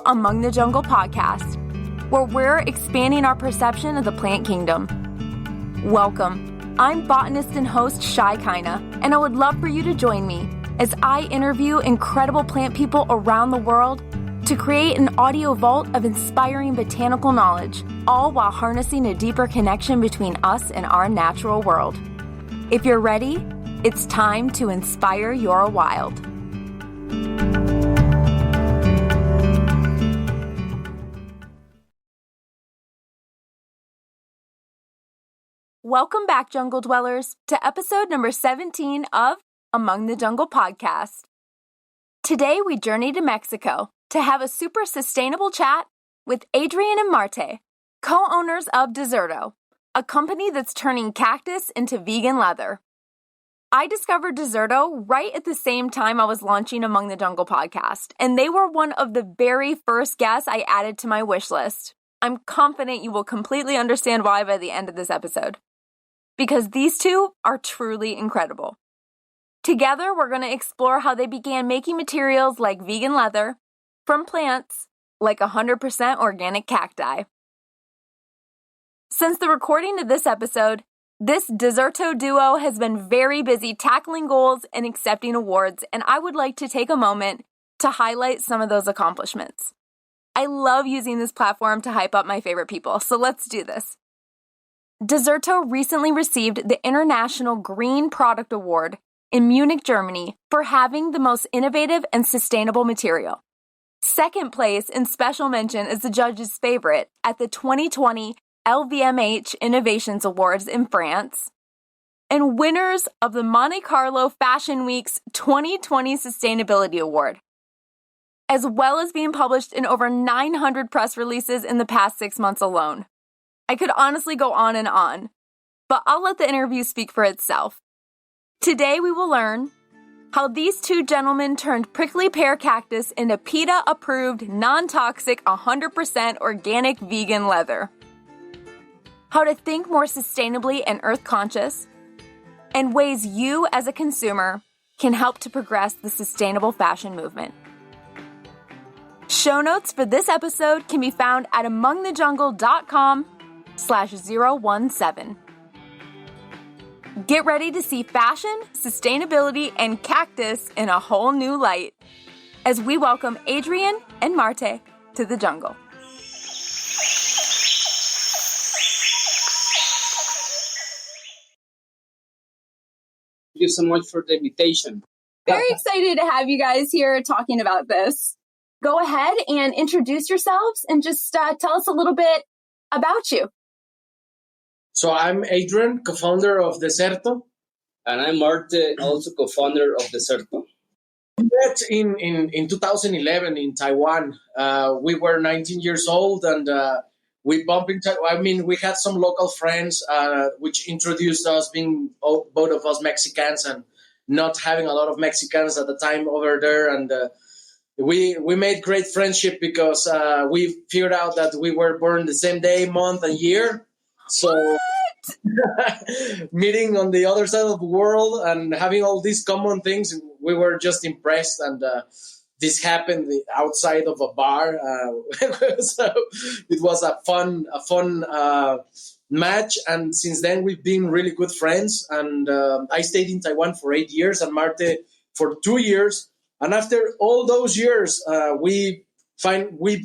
Among the Jungle podcast, where we're expanding our perception of the plant kingdom. Welcome. I'm botanist and host Shai Kaina, and I would love for you to join me as I interview incredible plant people around the world to create an audio vault of inspiring botanical knowledge, all while harnessing a deeper connection between us and our natural world. If you're ready, it's time to inspire your wild. Welcome back, Jungle Dwellers, to episode number 17 of Among the Jungle podcast. Today, we journey to Mexico to have a super sustainable chat with Adrian and Marte, co-owners of Desserto, a company that's turning cactus into vegan leather. I discovered Desserto right at the same time I was launching Among the Jungle podcast, and they were one of the very first guests I added to my wish list. I'm confident you will completely understand why by the end of this episode, because these two are truly incredible. Together, we're going to explore how they began making materials like vegan leather from plants like 100% organic cacti. Since the recording of this episode, this Desserto duo has been very busy tackling goals and accepting awards, and I would like to take a moment to highlight some of those accomplishments. I love using this platform to hype up my favorite people, so let's do this. Desserto recently received the International Green Product Award in Munich, Germany, for having the most innovative and sustainable material. Second place and special mention is the judge's favorite at the 2020 LVMH Innovations Awards in France, and winners of the Monte Carlo Fashion Week's 2020 Sustainability Award, as well as being published in over 900 press releases in the past 6 months alone. I could honestly go on, but I'll let the interview speak for itself. Today we will learn how these two gentlemen turned Prickly Pear Cactus into PETA Approved Non-Toxic 100% Organic Vegan Leather, how to think more sustainably and earth-conscious, and ways you as a consumer can help to progress the sustainable fashion movement. Show notes for this episode can be found at amongthejungle.com/017. Get ready to see fashion, sustainability, and cactus in a whole new light as we welcome Adrian and Marte to the jungle. Thank you so much for the invitation. Very excited to have you guys here talking about this. Go ahead and introduce yourselves and just tell us a little bit about you. So I'm Adrian, co-founder of Desserto. And I'm Marte, also co-founder of Desserto. We met in 2011 in Taiwan. We were 19 years old and we bumped into, we had some local friends which introduced us, being both of us Mexicans and not having a lot of Mexicans at the time over there. And we made great friendship because we figured out that we were born the same day, month, and year. So meeting on the other side of the world and having all these common things, we were just impressed. And this happened outside of a bar. So it was a fun match. And since then, we've been really good friends. And I stayed in Taiwan for 8 years and Marte for 2 years. And after all those years, we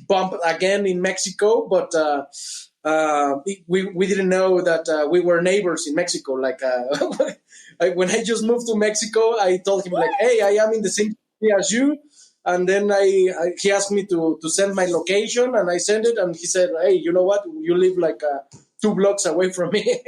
bumped again in Mexico, but we didn't know that we were neighbors in Mexico. Like when I just moved to Mexico, I told him like, "Hey, I am in the same city as you." And then he asked me to send my location, and I sent it, and he said, "Hey, you know what? You live like 2 blocks away from me."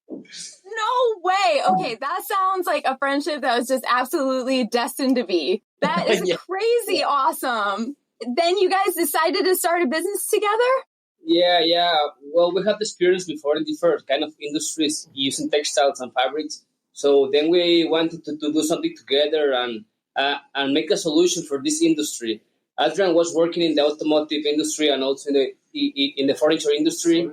No way. Okay, that sounds like a friendship that was just absolutely destined to be. That is crazy awesome. Then you guys decided to start a business together? Yeah. Well, we had experience before in different kind of industries using textiles and fabrics. So then we wanted to do something together and make a solution for this industry. Adrian was working in the automotive industry and also in the furniture industry.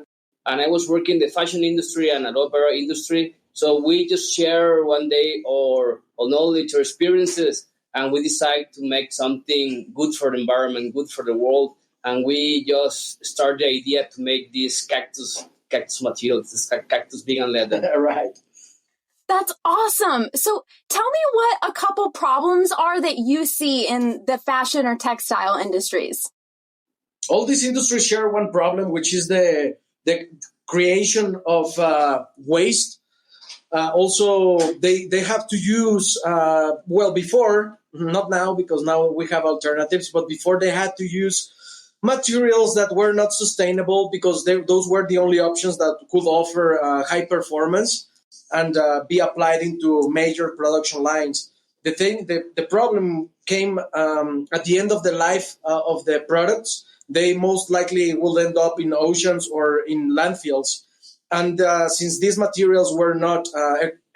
And I was working in the fashion industry and aloe vera industry. So we just share one day our knowledge or experiences, and we decide to make something good for the environment, good for the world, and we just started the idea to make this cactus materials, this cactus vegan leather. Right. That's awesome. So tell me what a couple problems are that you see in the fashion or textile industries. All these industries share one problem, which is the creation of waste. Also, they have to use, before, not now, because now we have alternatives, but before they had to use materials that were not sustainable because those were the only options that could offer high performance and be applied into major production lines. The problem came at the end of the life of the products. They most likely will end up in oceans or in landfills. And since these materials were not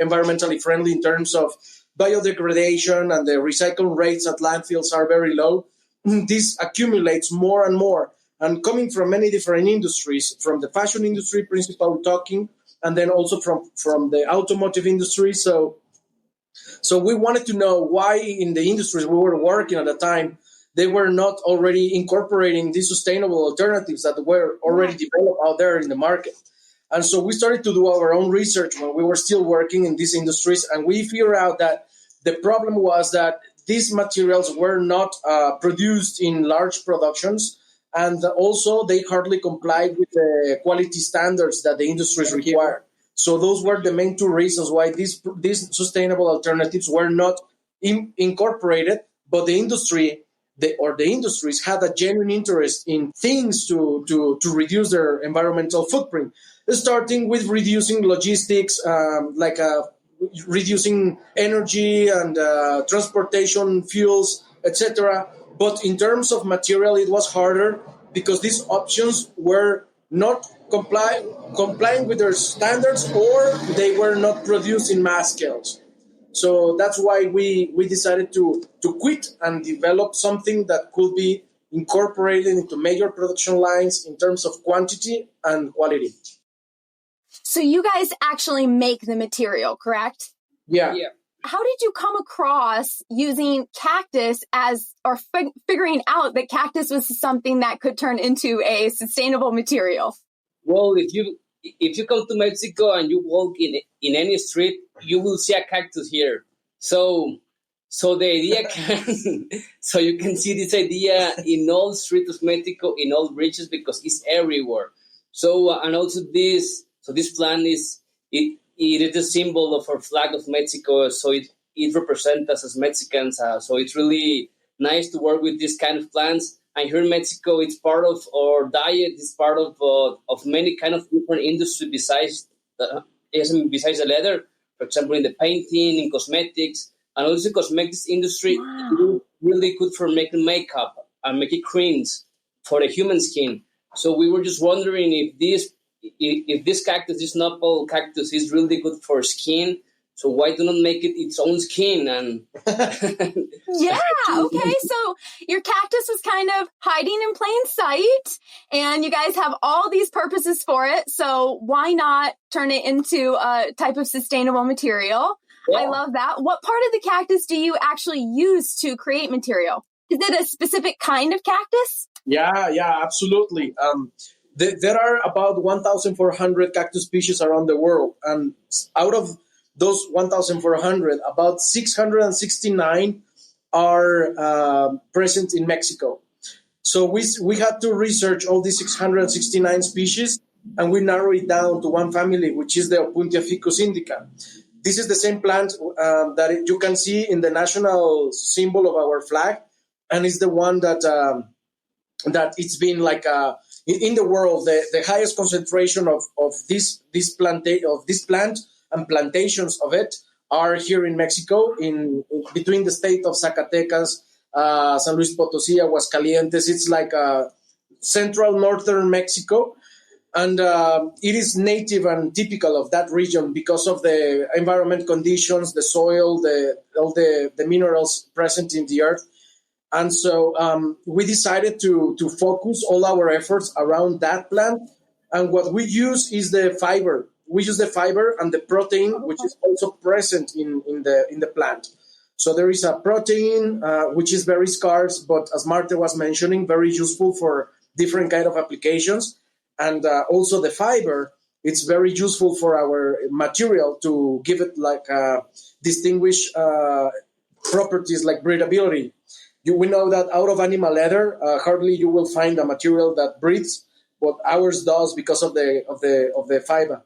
environmentally friendly in terms of biodegradation and the recycle rates at landfills are very low, this accumulates more and more. And coming from many different industries, from the fashion industry, principally talking, and then also from the automotive industry. So we wanted to know why in the industries we were working at the time, they were not already incorporating these sustainable alternatives that were already developed out there in the market. And so we started to do our own research when we were still working in these industries, and we figured out that the problem was that these materials were not produced in large productions, and also they hardly complied with the quality standards that the industries require. So those were the main two reasons why these sustainable alternatives were not incorporated, but the industries had a genuine interest in things to reduce their environmental footprint, starting with reducing logistics, reducing energy and transportation fuels, etc. But in terms of material, it was harder because these options were not complying with their standards, or they were not produced in mass scales. So that's why we decided to quit and develop something that could be incorporated into major production lines in terms of quantity and quality. So you guys actually make the material, correct? Yeah. How did you come across using cactus figuring out that cactus was something that could turn into a sustainable material? Well, if you come to Mexico and you walk in any street, you will see a cactus here. So the idea so you can see this idea in all streets of Mexico, in all bridges, because it's everywhere. So and also this plant is it is the symbol of our flag of Mexico. So it represents us as Mexicans. So it's really nice to work with this kind of plants. And here in Mexico, it's part of our diet. It's part of many kind of different industries besides the leather. For example, in the painting, in cosmetics, and also cosmetics industry, is really good for making makeup and making creams for the human skin. So we were just wondering if this cactus, this nopal cactus, is really good for skin. So why do not make it its own skin? And yeah, okay. So your cactus was kind of hiding in plain sight, and you guys have all these purposes for it. So why not turn it into a type of sustainable material? Yeah. I love that. What part of the cactus do you actually use to create material? Is it a specific kind of cactus? Yeah, absolutely. There are about 1,400 cactus species around the world, and out of those 1,400, about 669 are present in Mexico. So we had to research all these 669 species, and we narrow it down to one family, which is the Opuntia ficus indica. This is the same plant that you can see in the national symbol of our flag, and it's the one that it's been like in the world the highest concentration of this plant and plantations of it are here in Mexico, in between the state of Zacatecas, San Luis Potosí, Aguascalientes. It's like central northern Mexico, and it is native and typical of that region because of the environment conditions, the soil, all the minerals present in the earth. And so we decided to focus all our efforts around that plant, and what we use is the fiber. We use the fiber and the protein, which is also present in the plant. So there is a protein which is very scarce, but as Marte was mentioning, very useful for different kind of applications. And also the fiber, it's very useful for our material to give it like distinguished properties like breathability. We know that out of animal leather, hardly you will find a material that breathes, but ours does because of the fiber.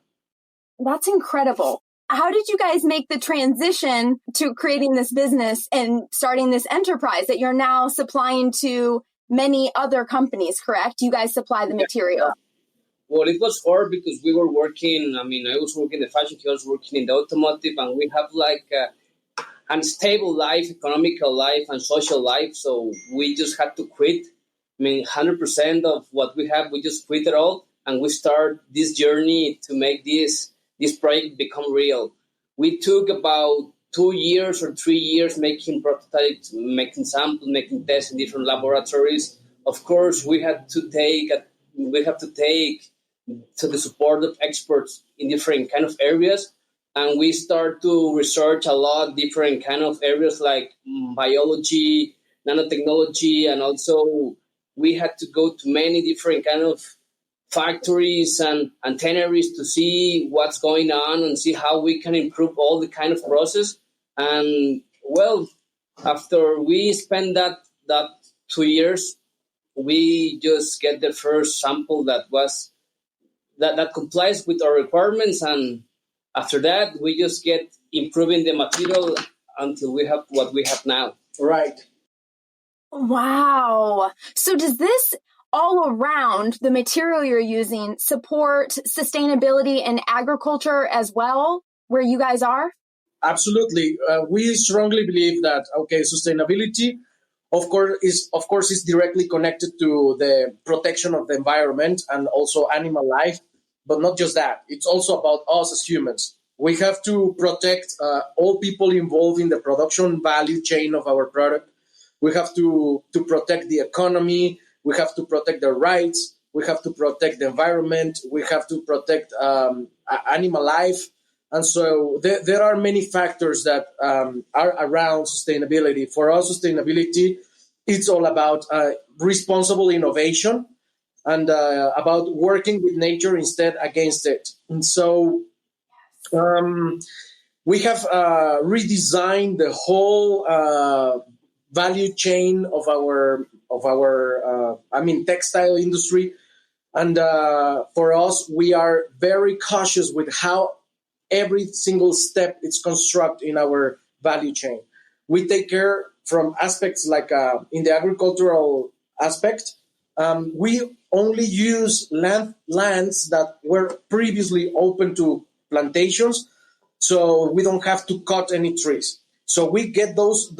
That's incredible. How did you guys make the transition to creating this business and starting this enterprise that you're now supplying to many other companies, correct? You guys supply the material. Well, it was hard because we were working, I was working in the fashion, he was working in the automotive, and we have like unstable life, economical life, and social life. So we just had to quit. 100% of what we have, we just quit it all, and we start this journey to make this project become real. We took about 2 years or 3 years making prototypes, making samples, making tests in different laboratories. Of course, we have to take to the support of experts in different kind of areas. And we start to research a lot different kind of areas like biology, nanotechnology, and also we had to go to many different kind of factories and tanneries to see what's going on and see how we can improve all the kind of process. And well, after we spend that 2 years, we just get the first sample that complies with our requirements, and after that we just get improving the material until we have what we have now. Right. Wow. So does this all around the material you're using support sustainability in agriculture as well, where you guys are? Absolutely. We strongly believe that, sustainability, of course, is directly connected to the protection of the environment and also animal life. But not just that. It's also about us as humans. We have to protect all people involved in the production value chain of our product. We have to protect the economy. We have to protect their rights. We have to protect the environment. We have to protect animal life. And so there are many factors that are around sustainability. For us, sustainability, it's all about responsible innovation and about working with nature instead against it. And so we have redesigned the whole value chain of our textile industry. And for us, we are very cautious with how every single step is constructed in our value chain. We take care from aspects like in the agricultural aspect, we only use lands that were previously open to plantations, so we don't have to cut any trees. So we get those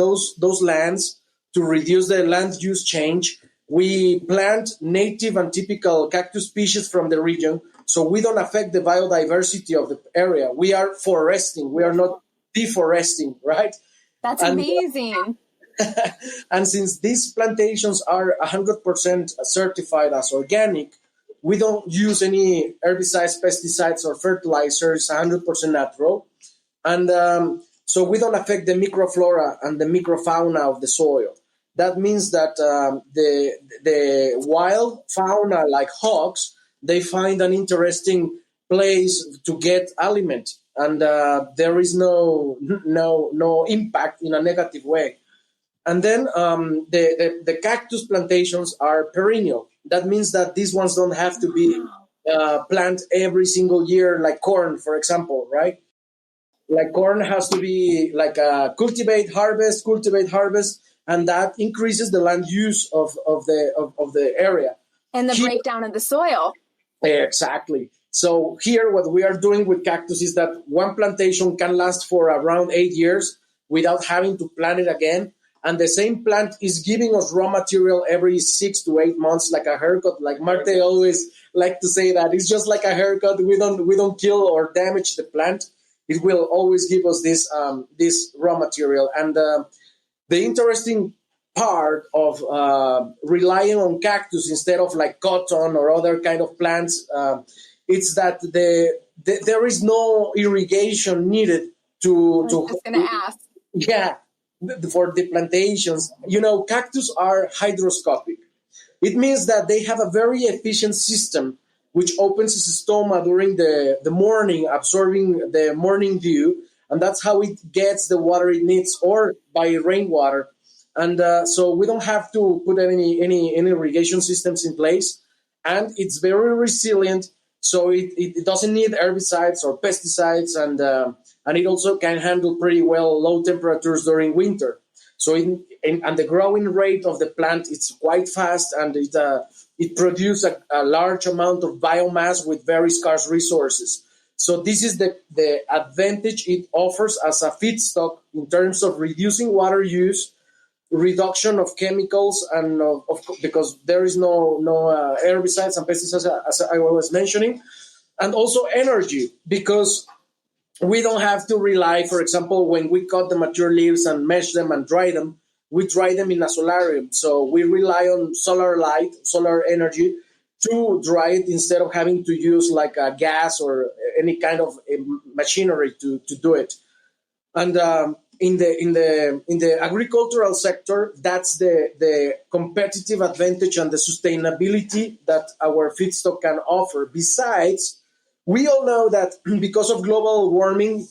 lands to reduce the land use change. We plant native and typical cactus species from the region, so we don't affect the biodiversity of the area. We are foresting. We are not deforesting, right? That's amazing. And since these plantations are 100% certified as organic, we don't use any herbicides, pesticides, or fertilizers, 100% natural. And so we don't affect the microflora and the microfauna of the soil. That means that the wild fauna like hogs, they find an interesting place to get aliment, and there is no impact in a negative way. And then the cactus plantations are perennial. That means that these ones don't have to be planted every single year, like corn, for example, right? Like corn has to be like a cultivate, harvest, and that increases the land use of the area. And the breakdown of the soil. Exactly. So here, what we are doing with cactus is that one plantation can last for around 8 years without having to plant it again. And the same plant is giving us raw material every 6 to 8 months, like a haircut. Like Marte always like to say that it's just like a haircut. We don't kill or damage the plant. It will always give us this raw material. And the interesting part of relying on cactus instead of like cotton or other kind of plants, it's that there is no irrigation needed to. I was just going to ask. Yeah. For the plantations, cactus are hydroscopic. It means that they have a very efficient system which opens its stomach during the morning, absorbing the morning dew, and that's how it gets the water it needs, or by rainwater. And so we don't have to put any irrigation systems in place, and it's very resilient. So it doesn't need herbicides or pesticides, and it also can handle pretty well low temperatures during winter. So and the growing rate of the plant is quite fast, and it produces a large amount of biomass with very scarce resources. So this is the advantage it offers as a feedstock in terms of reducing water use, reduction of chemicals, and because there is no herbicides and pesticides, as I was mentioning, and also energy, because we don't have to rely, for example, when we cut the mature leaves and mesh them and dry them, we dry them in a solarium. So we rely on solar light, solar energy to dry it, instead of having to use like a gas or any kind of machinery to do it. And in the agricultural sector, that's the competitive advantage and the sustainability that our feedstock can offer. Besides, we all know that because of global warming,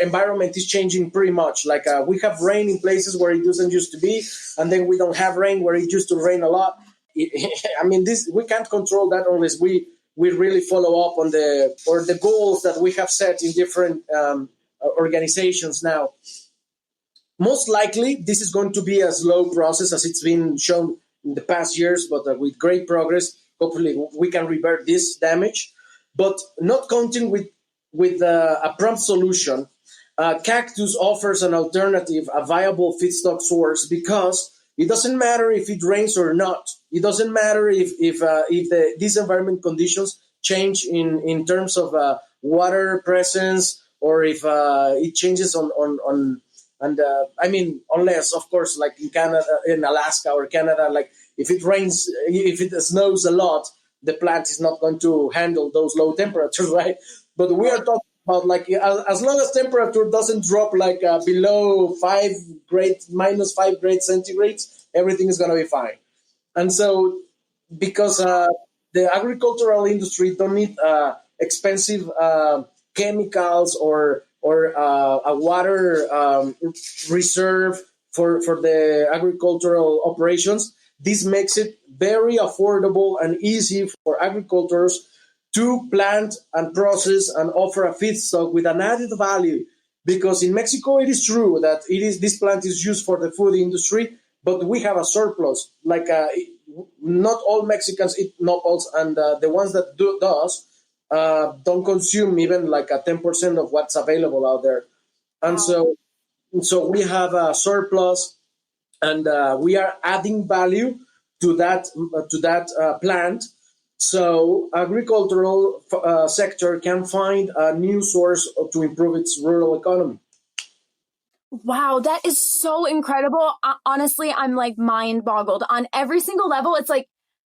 environment is changing pretty much. Like we have rain in places where it doesn't used to be, and then we don't have rain where it used to rain a lot. I mean, this we can't control that unless we really follow up on the goals that we have set in different organizations now. Most likely, this is going to be a slow process, as it's been shown in the past years, but with great progress, hopefully we can revert this damage. But not counting with a prompt solution, Cactus offers an alternative, a viable feedstock source, because it doesn't matter if it rains or not. It doesn't matter if these environment conditions change in terms of water presence, or if it changes I mean, unless, of course, like in Canada, in Alaska or Canada, like if it rains, if it snows a lot, the plant is not going to handle those low temperatures, right? But we are talking about like as long as temperature doesn't drop like below minus 5 grade centigrade, everything is going to be fine. And so, because the agricultural industry don't need expensive chemicals or a water reserve for the agricultural operations, this makes it very affordable and easy for agricultors to plant and process and offer a feedstock with an added value. Because in Mexico, it is true that this plant is used for the food industry, but we have a surplus. Like not all Mexicans eat nopals, and the ones that don't consume even like a 10% of what's available out there. And so we have a surplus, and we are adding value to that plant. So agricultural sector can find a new source to improve its rural economy. Wow, that is so incredible. Honestly, I'm like mind boggled on every single level. It's like,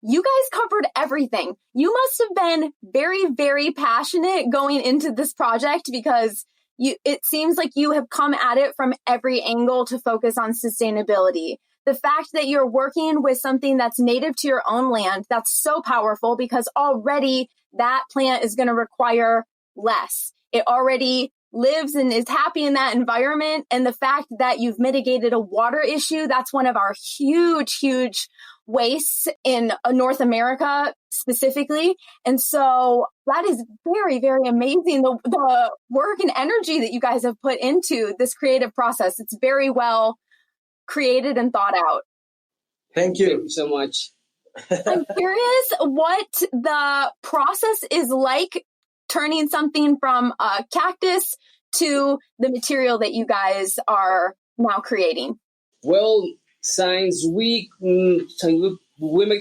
you guys covered everything. You must have been very, very passionate going into this project, because it seems like you have come at it from every angle to focus on sustainability. The fact that you're working with something that's native to your own land, that's so powerful, because already that plant is going to require less. It already lives and is happy in that environment. And the fact that you've mitigated a water issue, that's one of our huge, huge wastes in North America specifically. And so that is very, very amazing. The work and energy that you guys have put into this creative process. It's very well created and thought out. Thank you. Thank you so much. I'm curious what the process is like, turning something from a cactus to the material that you guys are now creating. Well, since we make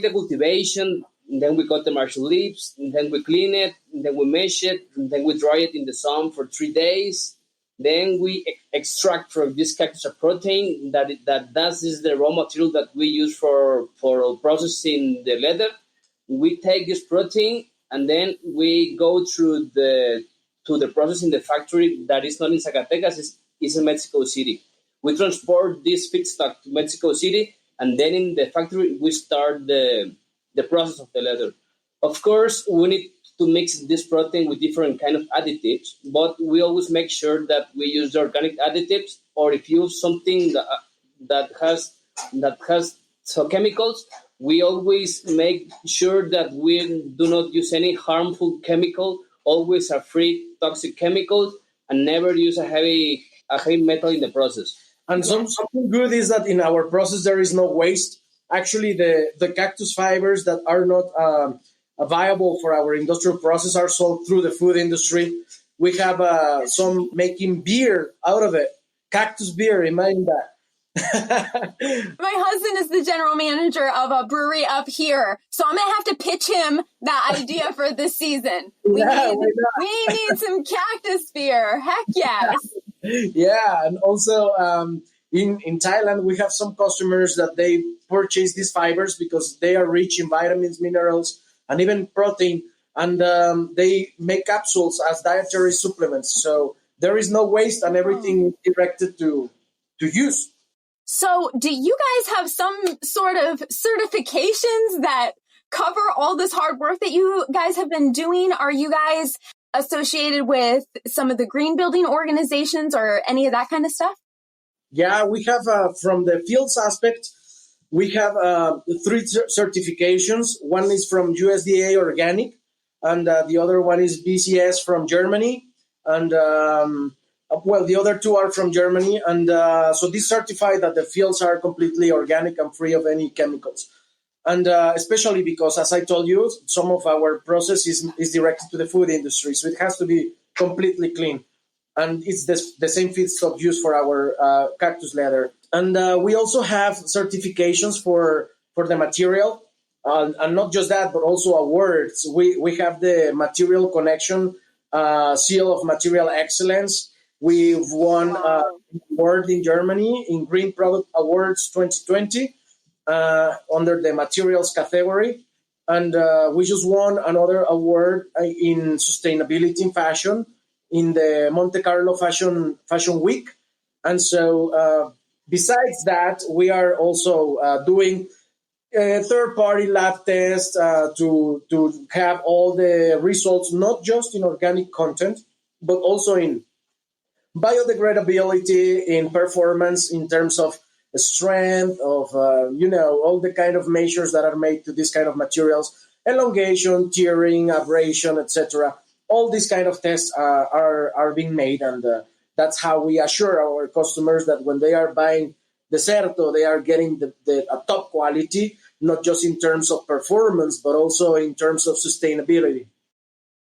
the cultivation, then we cut the marshall leaves, and then we clean it, and then we mesh it, and then we dry it in the sun for 3 days. Then we extract from this cactus a protein that is the raw material that we use for processing the leather. We take this protein, and then we go through the process in the factory that is not in Zacatecas, is in Mexico City. We transport this feedstock to Mexico City, and then in the factory we start the the process of the leather. Of course, we need to mix this protein with different kind of additives, but we always make sure that we use the organic additives, or if you use something that has so chemicals, we always make sure that we do not use any harmful chemical, always are free toxic chemicals, and never use a heavy metal in the process. And something good is that in our process there is no waste. Actually, the cactus fibers that are not viable for our industrial process are sold through the food industry. We have some making beer out of it, cactus beer. Imagine that. My husband is the general manager of a brewery up here, so I'm gonna have to pitch him that idea for this season. We need some cactus beer. Heck yes. Yeah, and also in Thailand we have some customers that they purchase these fibers because they are rich in vitamins, minerals, and even protein, and they make capsules as dietary supplements. So there is no waste, and everything directed to use. So do you guys have some sort of certifications that cover all this hard work that you guys have been doing? Are you guys associated with some of the green building organizations or any of that kind of stuff? Yeah, we have from the fields aspect, we have 3 certifications. One is from USDA Organic, and the other one is BCS from Germany, and the other 2 are from Germany, and so these certify that the fields are completely organic and free of any chemicals. And especially because, as I told you, some of our process is directed to the food industry, so it has to be completely clean. And it's the same feedstock used for our cactus leather. And we also have certifications for the material, and not just that, but also awards. We have the Material Connection Seal of Material Excellence. We've won an award in Germany in Green Product Awards 2020 under the materials category. And we just won another award in sustainability in fashion in the Monte Carlo Fashion Week. And so besides that, we are also doing third-party lab tests to have all the results, not just in organic content, but also in biodegradability, in performance, in terms of strength, of all the kind of measures that are made to this kind of materials, elongation, tearing, abrasion, etc. All these kind of tests are being made, and that's how we assure our customers that when they are buying Desserto, they are getting a top quality, not just in terms of performance, but also in terms of sustainability.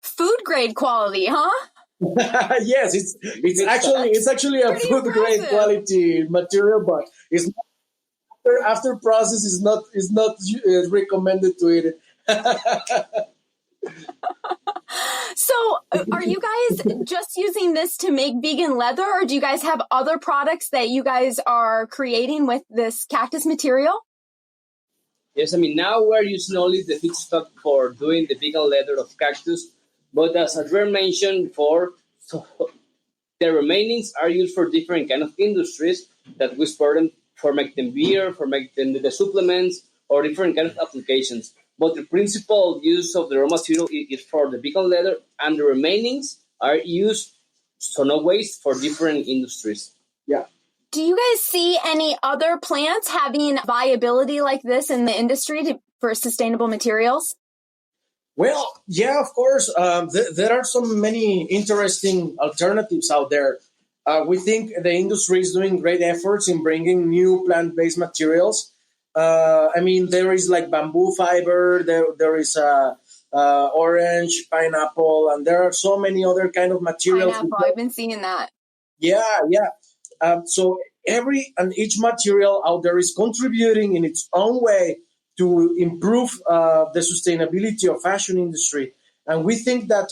Food grade quality, huh? Yes, it's actually a food grade quality material, but it's not, after process is not recommended to eat it. So are you guys just using this to make vegan leather, or do you guys have other products that you guys are creating with this cactus material? Yes, I mean, now we're using only the feedstock for doing the vegan leather of cactus. But as Adrian mentioned before, so the remainings are used for different kind of industries that we store them for making beer, for making the supplements, or different kind of applications. But the principal use of the raw material is for the vegan leather, and the remainings are used, so no waste, for different industries. Yeah. Do you guys see any other plants having viability like this in the industry for sustainable materials? Well, yeah, of course. There are so many interesting alternatives out there. We think the industry is doing great efforts in bringing new plant-based materials. I mean, there is like bamboo fiber, there is orange, pineapple, and there are so many other kind of materials. Pineapple, I've been seeing that. Yeah. So each material out there is contributing in its own way to improve the sustainability of fashion industry. And we think that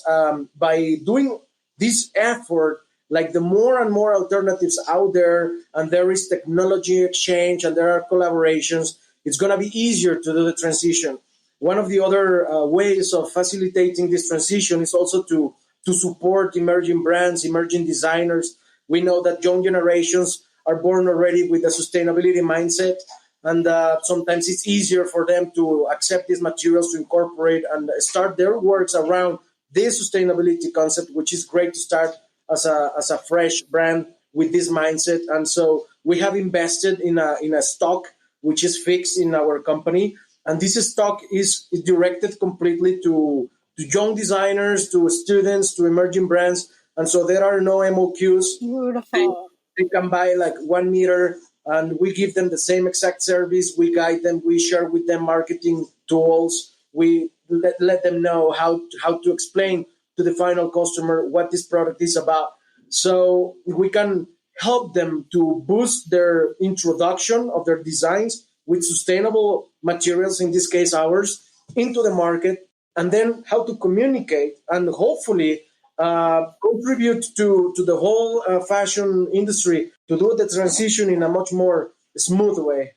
by doing this effort, like the more and more alternatives out there, and there is technology exchange and there are collaborations, it's going to be easier to do the transition. One of the other ways of facilitating this transition is also to support emerging brands, emerging designers. We know that young generations are born already with a sustainability mindset. And sometimes it's easier for them to accept these materials, to incorporate and start their works around this sustainability concept, which is great to start as a fresh brand with this mindset. And so we have invested in a stock which is fixed in our company. And this stock is directed completely to young designers, to students, to emerging brands. And so there are no MOQs. Beautiful. They can buy like 1 meter, and we give them the same exact service. We guide them. We share with them marketing tools. We let them know how to explain to the final customer what this product is about. So we can help them to boost their introduction of their designs with sustainable materials, in this case ours, into the market, and then how to communicate and hopefully contribute to the whole fashion industry to do the transition in a much more smooth way.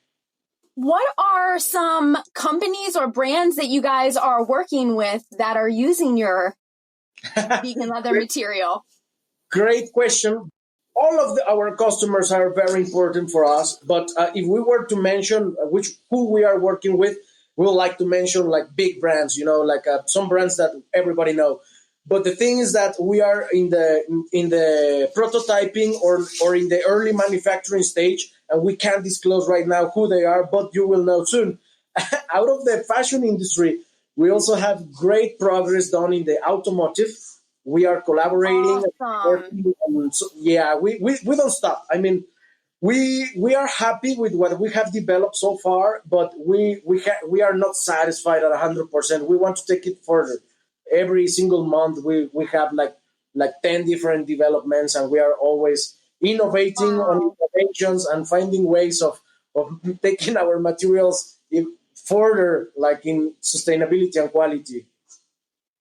What are some companies or brands that you guys are working with that are using your vegan leather material? Great question. All of our customers are very important for us, but if we were to mention who we are working with, we would like to mention like big brands, like some brands that everybody know. But the thing is that we are in the prototyping or in the early manufacturing stage, and we can't disclose right now who they are, but you will know soon. Out of the fashion industry, we also have great progress done in the automotive. We are collaborating. Awesome. So, yeah, we don't stop. I mean, we are happy with what we have developed so far, but we are not satisfied at 100%. We want to take it further. Every single month, we have like 10 different developments, and we are always innovating on innovations and finding ways of taking our materials further, like in sustainability and quality.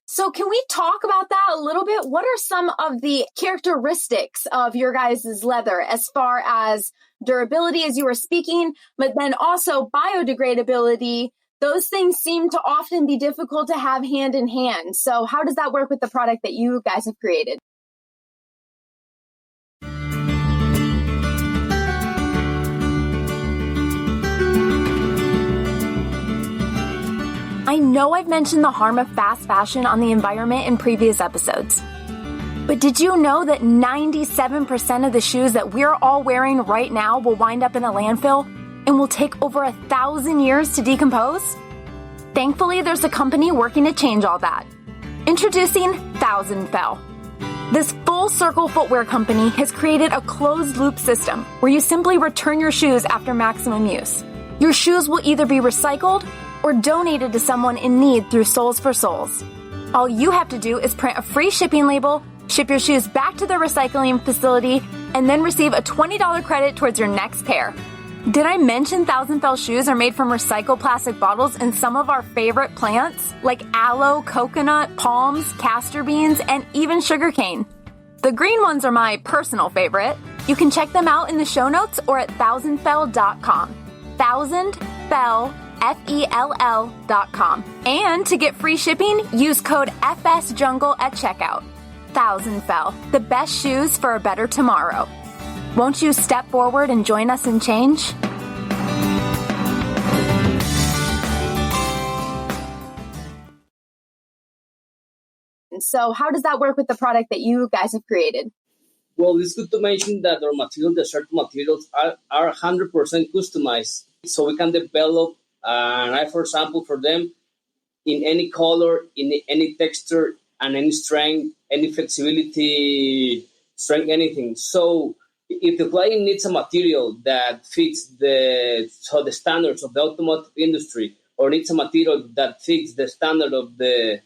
So can we talk about that a little bit? What are some of the characteristics of your guys' leather as far as durability, as you were speaking, but then also biodegradability? Those things seem to often be difficult to have hand in hand. So how does that work with the product that you guys have created? I know I've mentioned the harm of fast fashion on the environment in previous episodes. But did you know that 97% of the shoes that we're all wearing right now will wind up in a landfill and will take over 1,000 years to decompose? Thankfully, there's a company working to change all that. Introducing Thousand Fell. This full-circle footwear company has created a closed-loop system where you simply return your shoes after maximum use. Your shoes will either be recycled or donated to someone in need through Souls for Souls. All you have to do is print a free shipping label, ship your shoes back to the recycling facility, and then receive a $20 credit towards your next pair. Did I mention Thousand Fell shoes are made from recycled plastic bottles and some of our favorite plants, like aloe, coconut, palms, castor beans, and even sugarcane? The green ones are my personal favorite. You can check them out in the show notes or at thousandfell.com. Thousandfell, FELL.com. And to get free shipping, use code FSJungle at checkout. Thousand Fell, the best shoes for a better tomorrow. Won't you step forward and join us in change? So how does that work with the product that you guys have created? Well, it's good to mention that our material, the Desserto materials, are 100% customized. So we can develop an iPhone sample for them in any color, in any texture, and any strength, any flexibility, strength, anything. So if the client needs a material that fits the standards of the automotive industry, or needs a material that fits the standard of a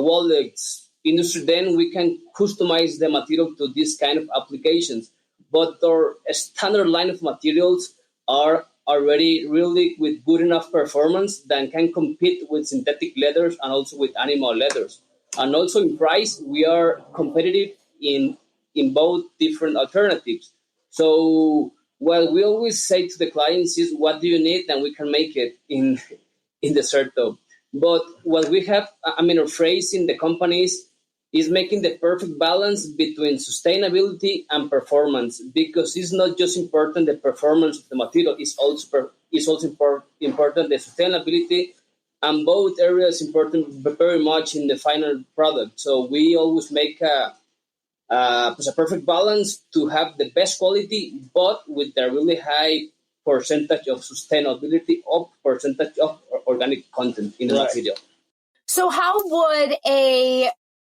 wallet industry, then we can customize the material to this kind of applications. But our standard line of materials are already really with good enough performance that can compete with synthetic leathers and also with animal leathers. And also in price, we are competitive in both different alternatives. So what we always say to the clients is, what do you need? And we can make it in Desserto. But what we have, our phrase in the company is, is making the perfect balance between sustainability and performance, because it's not just important the performance of the material, it's also important the sustainability, and both areas important very much in the final product. So we always make a perfect balance to have the best quality, but with a really high percentage of sustainability or percentage of organic content in the material. So how would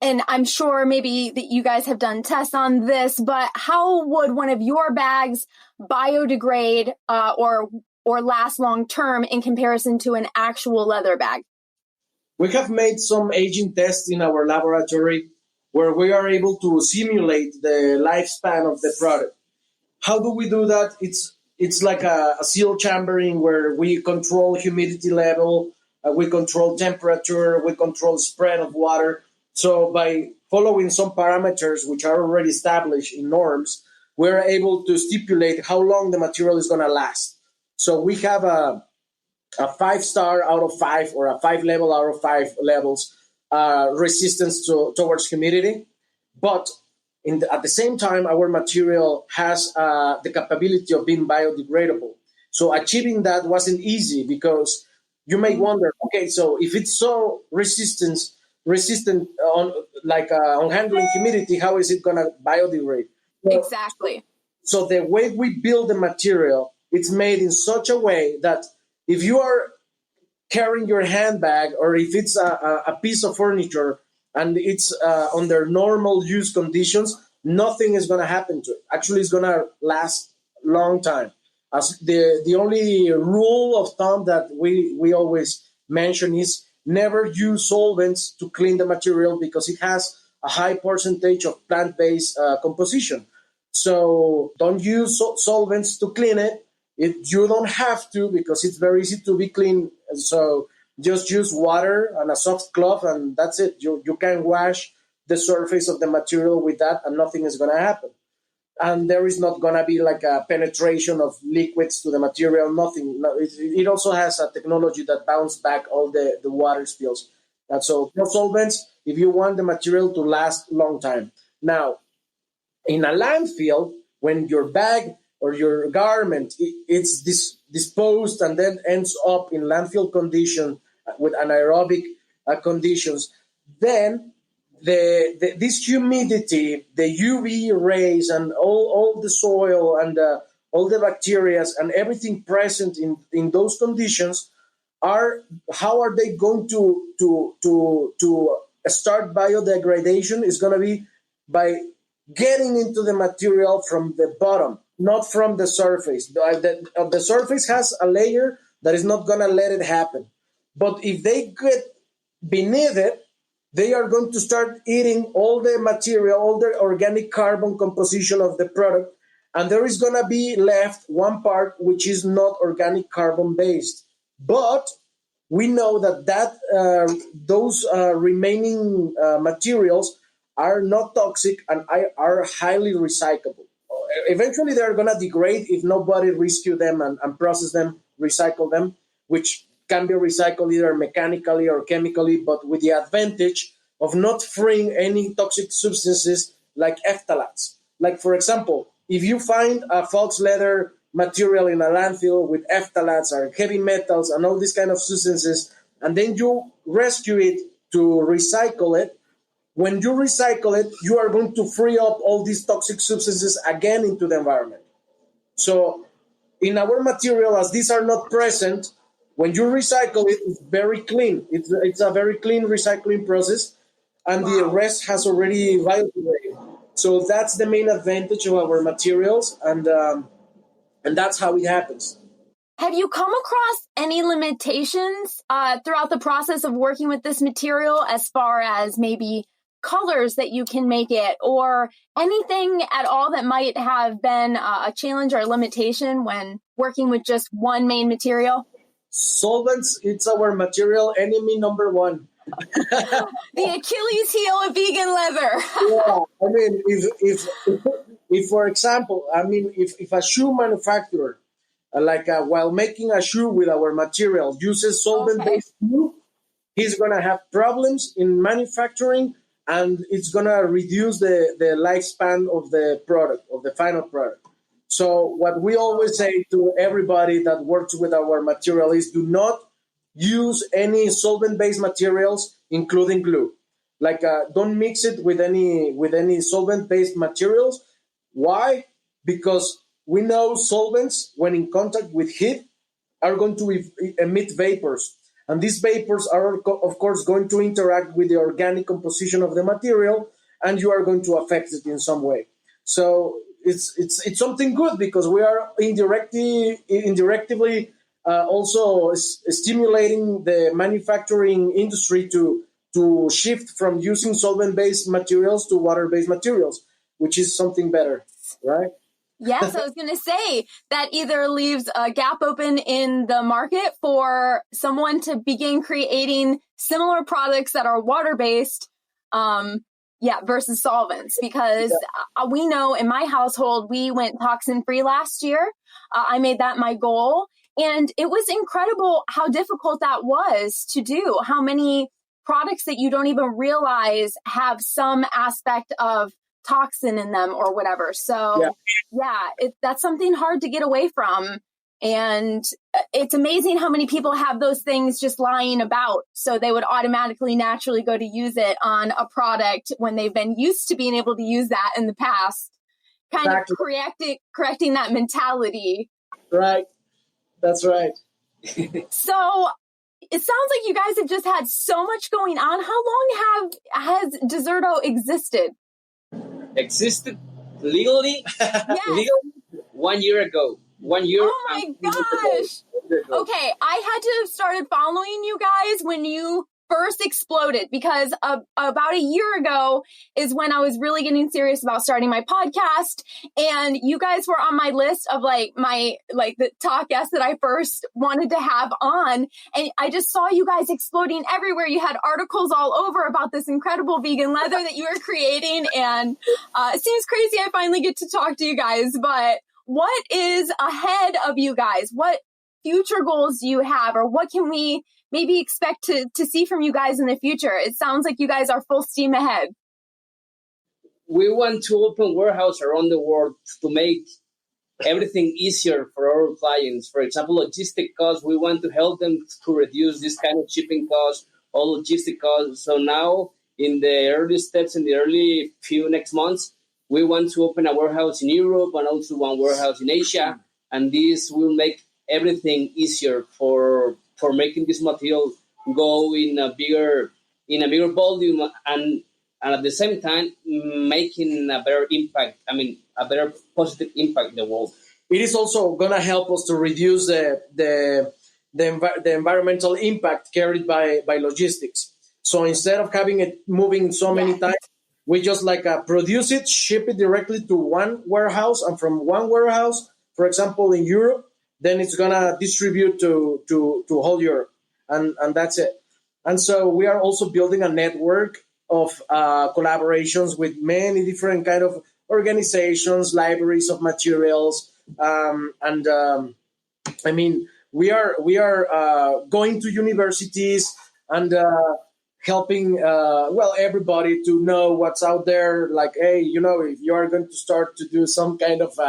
and I'm sure maybe that you guys have done tests on this, but how would one of your bags biodegrade or last long term in comparison to an actual leather bag? We have made some aging tests in our laboratory where we are able to simulate the lifespan of the product. How do we do that? It's like a seal chambering where we control humidity level, we control temperature, we control spread of water. So by following some parameters which are already established in norms, we're able to stipulate how long the material is going to last. So we have a 5-star out of 5 or a 5-level out of 5 levels resistance towards humidity. But at the same time, our material has the capability of being biodegradable. So achieving that wasn't easy, because you may wonder, okay, so if it's so resistant on handling humidity, how is it going to biodegrade? Exactly. So the way we build the material, it's made in such a way that if you are carrying your handbag, or if it's a piece of furniture and it's under normal use conditions, nothing is going to happen to it. Actually, it's going to last a long time. As the only rule of thumb that we always mention is never use solvents to clean the material, because it has a high percentage of plant-based composition. So don't use solvents to clean it. You don't have to, because it's very easy to be clean. So just use water and a soft cloth, and that's it. You can wash the surface of the material with that, and nothing is going to happen. And there is not going to be like a penetration of liquids to the material, nothing. No, it also has a technology that bounces back all the water spills. And so no solvents if you want the material to last a long time. Now, in a landfill, when your bag or your garment it's disposed and then ends up in landfill condition with anaerobic conditions, then this humidity, the UV rays, and all the soil and all the bacteria and everything present in those conditions how are they going to start biodegradation? Is going to be by getting into the material from the bottom, not from the surface. The surface has a layer that is not going to let it happen. But if they get beneath it, they are going to start eating all the material, all the organic carbon composition of the product, and there is going to be left one part which is not organic carbon based. But we know that those remaining materials are not toxic and are highly recyclable. Eventually, they're going to degrade if nobody rescue them and process them, recycle them, which can be recycled either mechanically or chemically, but with the advantage of not freeing any toxic substances like phthalates. Like, for example, if you find a false leather material in a landfill with phthalates or heavy metals and all these kind of substances, and then you rescue it to recycle it, when you recycle it, you are going to free up all these toxic substances again into the environment. So in our material, as these are not present, when you recycle it, it's very clean. It's a very clean recycling process, and the rest has already biodegraded. So that's the main advantage of our materials, and that's how it happens. Have you come across any limitations throughout the process of working with this material, as far as maybe colors that you can make it, or anything at all that might have been a challenge or limitation when working with just one main material? Solvents, it's our material enemy number one. The Achilles heel of vegan leather. Yeah, I mean, if for example, if a shoe manufacturer, while making a shoe with our material, uses solvent-based glue, he's going to have problems in manufacturing and it's going to reduce the lifespan of the product, of the final product. So what we always say to everybody that works with our material is do not use any solvent-based materials, including glue. Like don't mix it with any solvent-based materials. Why? Because we know solvents, when in contact with heat, are going to emit vapors. And these vapors are, of course, going to interact with the organic composition of the material, and you are going to affect it in some way. So it's something good because we are indirectly also stimulating the manufacturing industry to shift from using solvent-based materials to water-based materials, which is something better, right? Yes, I was going to say that either leaves a gap open in the market for someone to begin creating similar products that are water-based, versus solvents. Because we know in my household, we went toxin-free last year. I made that my goal. And it was incredible how difficult that was to do, how many products that you don't even realize have some aspect of toxin in them or whatever. So that's something hard to get away from. And it's amazing how many people have those things just lying about. So they would automatically naturally go to use it on a product when they've been used to being able to use that in the past, kind of correcting that mentality. Right. That's right. So it sounds like you guys have just had so much going on. How long has Desserto existed? Existed legally? Yes. Legally 1 year ago. 1 year. Oh my gosh. Okay, I had to have started following you guys when you first exploded, because about a year ago is when I was really getting serious about starting my podcast, and you guys were on my list of the top guests that I first wanted to have on, and I just saw you guys exploding everywhere. You had articles all over about this incredible vegan leather that you were creating, and it seems crazy I finally get to talk to you guys, but what is ahead of you guys? What future goals do you have, or what can we maybe expect to see from you guys in the future? It sounds like you guys are full steam ahead. We want to open warehouse around the world to make everything easier for our clients. For example, logistic costs, we want to help them to reduce this kind of shipping costs, all logistic costs. So now in the early steps, in the early few next months, we want to open a warehouse in Europe and also one warehouse in Asia. And this will make everything easier for making this material go in a bigger volume and at the same time making a better impact. I mean, a better positive impact in the world. It is also going to help us to reduce the environmental impact carried by logistics. So instead of having it moving so many times, we just produce it, ship it directly to one warehouse, and from one warehouse, for example, in Europe, then it's going to distribute to whole Europe. And that's it. And so we are also building a network of collaborations with many different kind of organizations, libraries of materials. I mean, we are going to universities and helping, everybody to know what's out there. Like, hey, if you are going to start to do some kind of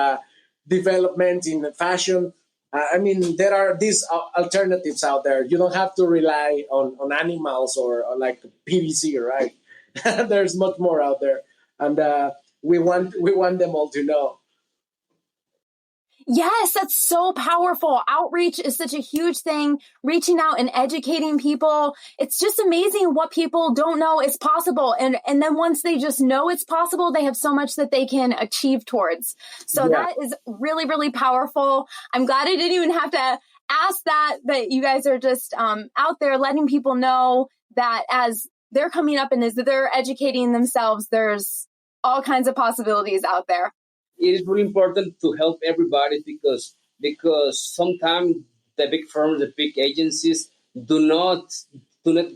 development in fashion, I mean, there are these alternatives out there. You don't have to rely on animals or like PVC, right? There's much more out there, and we want them all to know. Yes, that's so powerful. Outreach is such a huge thing. Reaching out and educating people. It's just amazing what people don't know is possible. And then once they just know it's possible, they have so much that they can achieve towards. So that is really, really powerful. I'm glad I didn't even have to ask that you guys are just out there letting people know that as they're coming up and as they're educating themselves, there's all kinds of possibilities out there. It is really important to help everybody because sometimes the big firms, the big agencies do not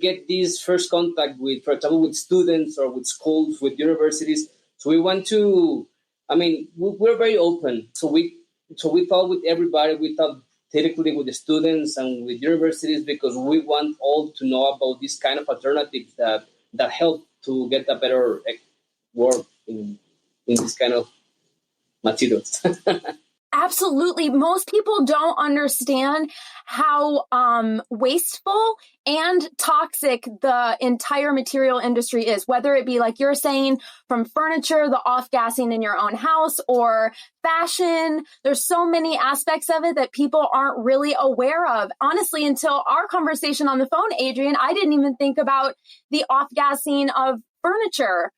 get this first contact with, for example, with students or with schools, with universities. So we want to, we're very open. So we talk with everybody. We talk typically with the students and with universities because we want all to know about this kind of alternatives that help to get a better work in this kind of materials. Absolutely. Most people don't understand how wasteful and toxic the entire material industry is, whether it be like you're saying from furniture, the off-gassing in your own house, or fashion. There's so many aspects of it that people aren't really aware of. Honestly, until our conversation on the phone, Adrian, I didn't even think about the off-gassing of furniture.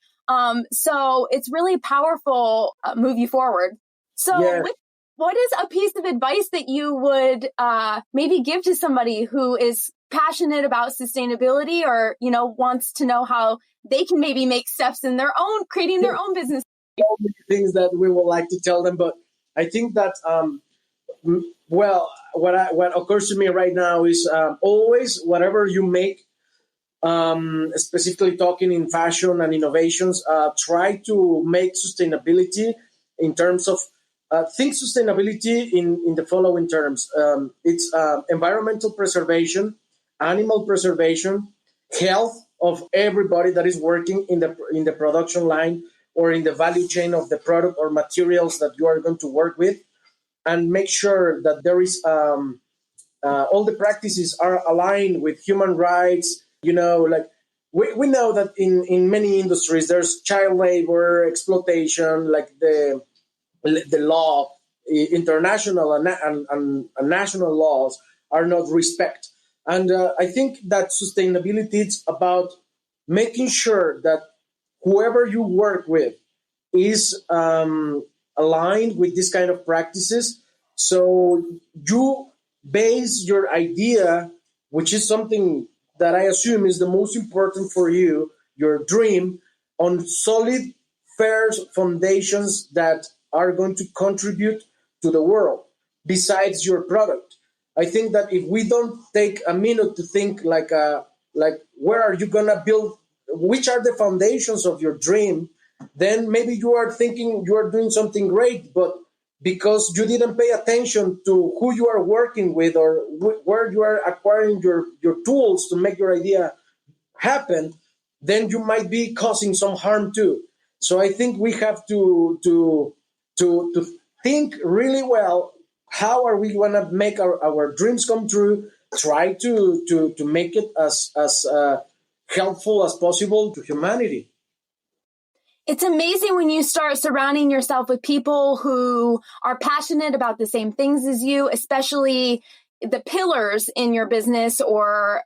So it's really powerful, move you forward. So Yeah. what is a piece of advice that you would maybe give to somebody who is passionate about sustainability, or, wants to know how they can maybe make steps in their own, creating their own business? So many things that we would like to tell them, but I think that, what occurs to me right now is always whatever you make, specifically talking in fashion and innovations, try to make sustainability in terms of think sustainability in the following terms. It's environmental preservation, animal preservation, health of everybody that is working in the production line or in the value chain of the product or materials that you are going to work with, and make sure that there is all the practices are aligned with human rights. Like we know that in many industries there's child labor, exploitation, like the law, international and national laws are not respect. And I think that sustainability is about making sure that whoever you work with is aligned with this kind of practices. So you base your idea, which is something that I assume is the most important for you, your dream, on solid, fair foundations that are going to contribute to the world besides your product. I think that if we don't take a minute to think like where are you gonna build, which are the foundations of your dream, then maybe you are thinking you are doing something great, but because you didn't pay attention to who you are working with or where you are acquiring your tools to make your idea happen, then you might be causing some harm too. So I think we have to think really well, how are we going to make our dreams come true, try to make it as helpful as possible to humanity. It's amazing when you start surrounding yourself with people who are passionate about the same things as you, especially the pillars in your business or,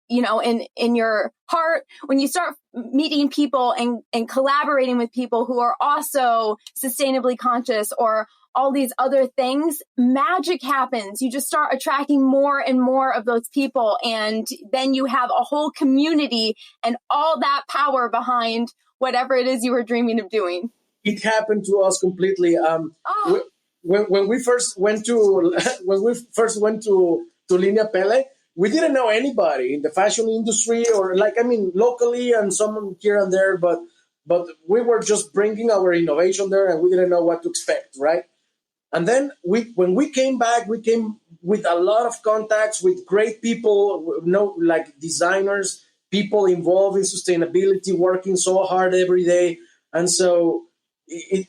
in your heart. When you start meeting people and collaborating with people who are also sustainably conscious or all these other things, magic happens. You just start attracting more and more of those people. And then you have a whole community and all that power behind whatever it is you were dreaming of doing. It happened to us completely. When we first went to Linea Pele, we didn't know anybody in the fashion industry or locally and someone here and there, but we were just bringing our innovation there and we didn't know what to expect, right? And then when we came back, we came with a lot of contacts with great people, like designers, people involved in sustainability, working so hard every day. And so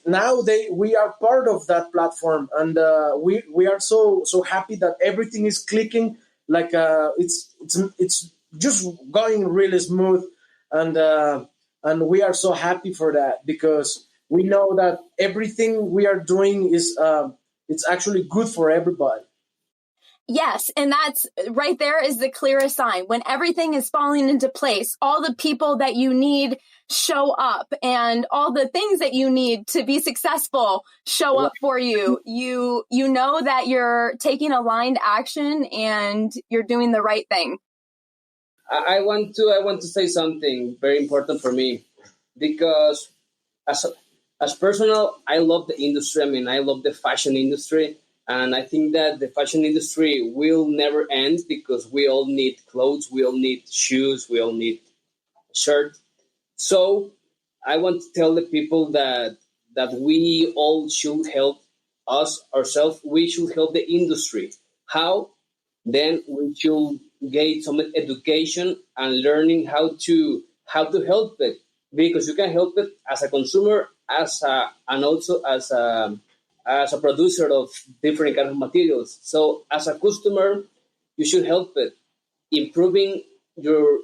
now we are part of that platform, and we are so happy that everything is clicking. Like it's just going really smooth, and we are so happy for that because we know that everything we are doing is it's actually good for everybody. Yes, and that's right there is the clearest sign. When everything is falling into place, all the people that you need show up and all the things that you need to be successful show up for you. You know that you're taking aligned action and you're doing the right thing. I want to say something very important for me because as personal, I love the industry. I mean, I love the fashion industry. And I think that the fashion industry will never end because we all need clothes, we all need shoes, we all need shirts. So I want to tell the people that we all should help ourselves. We should help the industry. How? Then we should get some education and learning how to how to help it, because you can help it as a consumer, and also as a producer of different kinds of materials. So as a customer, you should help it, improving your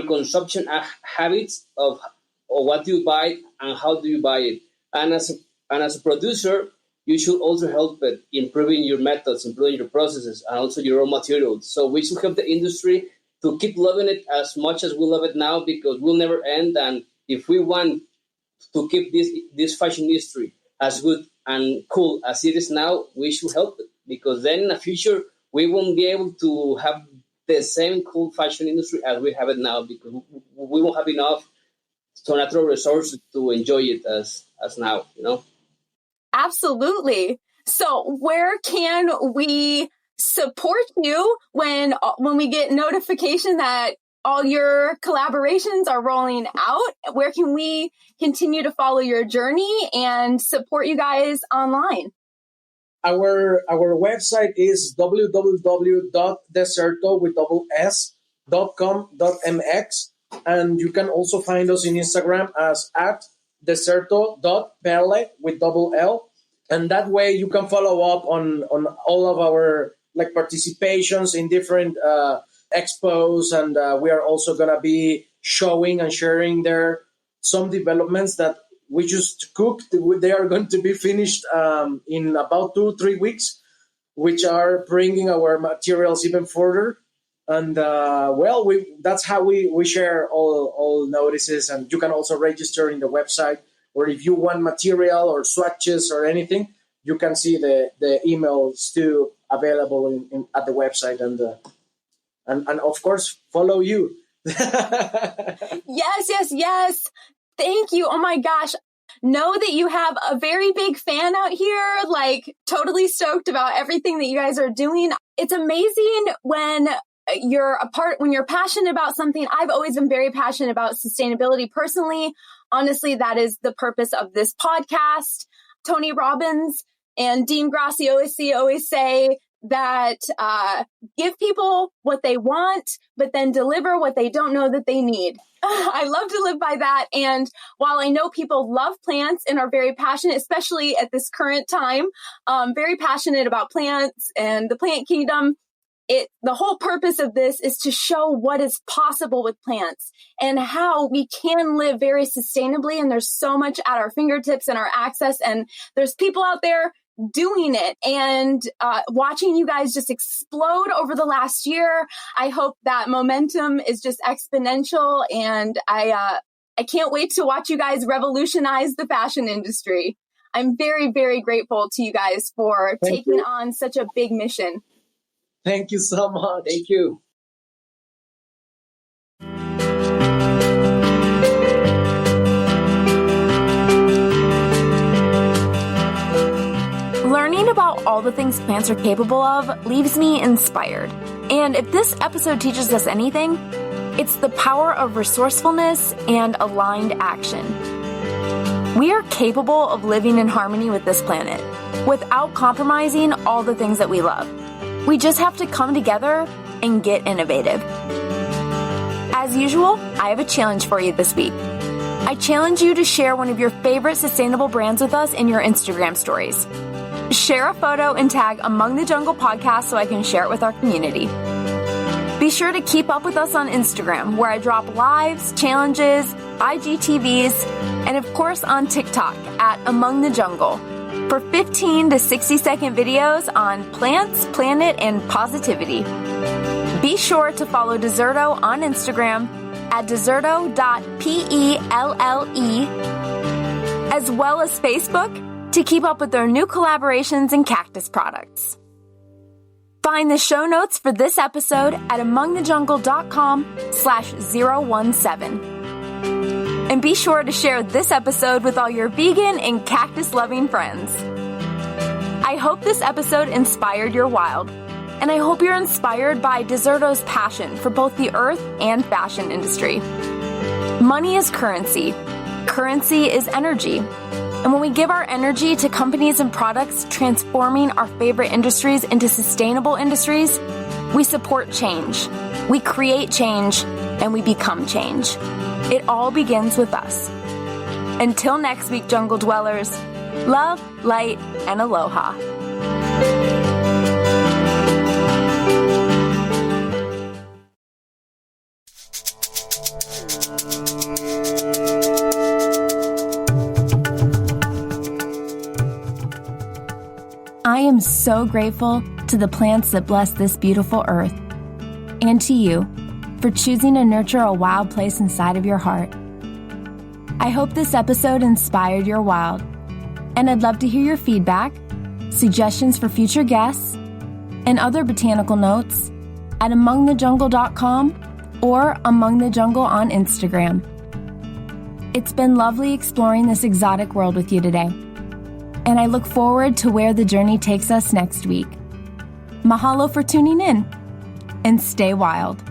consumption habits of what you buy and how do you buy it. And as a producer, you should also help it, improving your methods, improving your processes, and also your raw materials. So we should help the industry to keep loving it as much as we love it now, because we'll never end. And if we want to keep this fashion industry as good and cool as it is now, we should help it, because then in the future, we won't be able to have the same cool fashion industry as we have it now, because we won't have enough natural resources to enjoy it as now, Absolutely. So where can we support you when we get notification that all your collaborations are rolling out? Where can we continue to follow your journey and support you guys online? Our website is www.desserto.com.mx, and you can also find us in Instagram as @desserto.perle with double L, and that way you can follow up on all of our participations in different expos, and we are also gonna be showing and sharing there some developments that we just cooked. They are going to be finished in about 2-3 weeks, which are bringing our materials even further. And that's how we share all notices. And you can also register in the website, or if you want material or swatches or anything, you can see the emails too available at the website, and of course follow you. Yes. Thank you. Oh my gosh. Know that you have a very big fan out here, totally stoked about everything that you guys are doing. It's amazing when you're passionate about something. I've always been very passionate about sustainability personally. Honestly, that is the purpose of this podcast. Tony Robbins and Dean Graziosi always say that give people what they want, but then deliver what they don't know that they need. I love to live by that. And while I know people love plants and are very passionate, especially at this current time, very passionate about plants and the plant kingdom, the whole purpose of this is to show what is possible with plants and how we can live very sustainably. And there's so much at our fingertips and our access. And there's people out there doing it, and watching you guys just explode over the last year. I hope that momentum is just exponential, and I can't wait to watch you guys revolutionize the fashion industry. I'm very, very grateful to you guys for taking on such a big mission. Thank you so much. Thank you. Learning about all the things plants are capable of leaves me inspired. And if this episode teaches us anything, it's the power of resourcefulness and aligned action. We are capable of living in harmony with this planet without compromising all the things that we love. We just have to come together and get innovative. As usual, I have a challenge for you this week. I challenge you to share one of your favorite sustainable brands with us in your Instagram stories. Share a photo and tag Among the Jungle Podcast so I can share it with our community. Be sure to keep up with us on Instagram, where I drop lives, challenges, IGTVs, and of course on TikTok at Among the Jungle for 15 to 60-second videos on plants, planet, and positivity. Be sure to follow Desserto on Instagram at desserto.pelle, as well as Facebook, to keep up with their new collaborations and cactus products. Find the show notes for this episode at amongthejungle.com/017. And be sure to share this episode with all your vegan and cactus-loving friends. I hope this episode inspired your wild, and I hope you're inspired by Desserto's passion for both the earth and fashion industry. Money is currency. Currency is energy. And when we give our energy to companies and products transforming our favorite industries into sustainable industries, we support change, we create change, and we become change. It all begins with us. Until next week, jungle dwellers, love, light, and aloha. I am so grateful to the plants that bless this beautiful earth, and to you for choosing to nurture a wild place inside of your heart. I hope this episode inspired your wild, and I'd love to hear your feedback, suggestions for future guests, and other botanical notes at amongthejungle.com or amongthejungle on Instagram. It's been lovely exploring this exotic world with you today, and I look forward to where the journey takes us next week. Mahalo for tuning in, and stay wild.